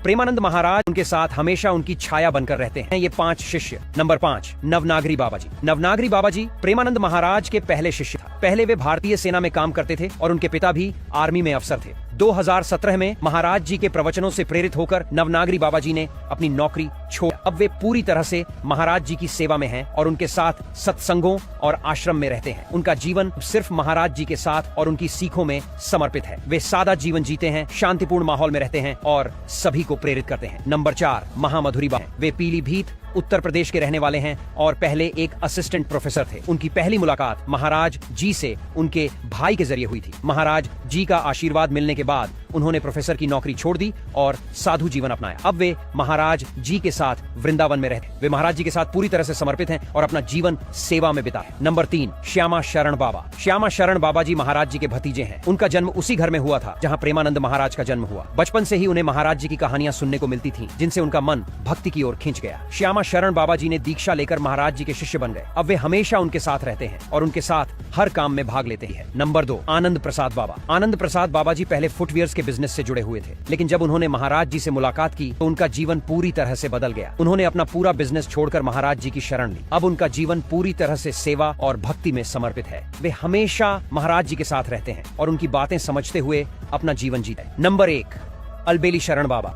प्रेमानंद महाराज उनके साथ हमेशा उनकी छाया बनकर रहते हैं। ये 5 शिष्य। नंबर 5, नवनागरी बाबा जी। नवनागरी बाबा जी प्रेमानंद महाराज के पहले शिष्य था। पहले वे भारतीय सेना में काम करते थे और उनके पिता भी आर्मी में अफसर थे। 2017 में महाराज जी के प्रवचनों से प्रेरित होकर नवनागरी बाबा जी ने अपनी नौकरी छोड़, अब वे पूरी तरह से महाराज जी की सेवा में हैं और उनके साथ सत्संगों और आश्रम में रहते हैं। उनका जीवन सिर्फ महाराज जी के साथ और उनकी सीखों में समर्पित है। वे सादा जीवन जीते हैं, शांतिपूर्ण माहौल में रहते हैं और सभी को प्रेरित करते हैं। नंबर 4, महामधुरी बाबा। वे पीलीभीत उत्तर प्रदेश के रहने वाले हैं और पहले एक असिस्टेंट प्रोफेसर थे। उनकी पहली मुलाकात महाराज जी से उनके भाई के जरिए हुई थी। महाराज जी का आशीर्वाद मिलने के बाद उन्होंने प्रोफेसर की नौकरी छोड़ दी और साधु जीवन अपनाया। अब वे महाराज जी के साथ वृंदावन में रहते। वे महाराज जी के साथ पूरी तरह से समर्पित हैं और अपना जीवन सेवा में बिताए। नंबर 3, श्यामा शरण बाबा। श्यामा शरण बाबा जी महाराज जी के भतीजे हैं। उनका जन्म उसी घर में हुआ था जहाँ प्रेमानंद महाराज का जन्म हुआ। बचपन से ही उन्हें महाराज जी की कहानियां सुनने को मिलती थी, जिनसे उनका मन भक्ति की ओर खिंच गया। श्यामा शरण बाबा जी ने दीक्षा लेकर महाराज जी के शिष्य बन गए। अब वे हमेशा उनके साथ रहते हैं और उनके साथ हर काम में भाग लेते हैं। नंबर 2, आनंद प्रसाद बाबा। आनंद प्रसाद बाबा जी पहले फुटवियर्स के बिजनेस से जुड़े हुए थे, लेकिन जब उन्होंने महाराज जी से मुलाकात की तो उनका जीवन पूरी तरह से बदल गया। उन्होंने अपना पूरा बिजनेस छोड़कर महाराज जी की शरण ली। अब उनका जीवन पूरी तरह से सेवा और भक्ति में समर्पित है। वे हमेशा महाराज जी के साथ रहते हैं और उनकी बातें समझते हुए अपना जीवन जीते। नंबर 1, अलबेली शरण बाबा।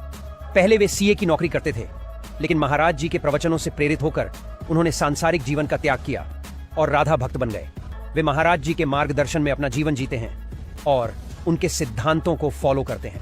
पहले वे सीए की नौकरी करते थे, लेकिन महाराज जी के प्रवचनों से प्रेरित होकर उन्होंने सांसारिक जीवन का त्याग किया और राधा भक्त बन गए। वे महाराज जी के मार्गदर्शन में अपना जीवन जीते हैं और उनके सिद्धांतों को फॉलो करते हैं।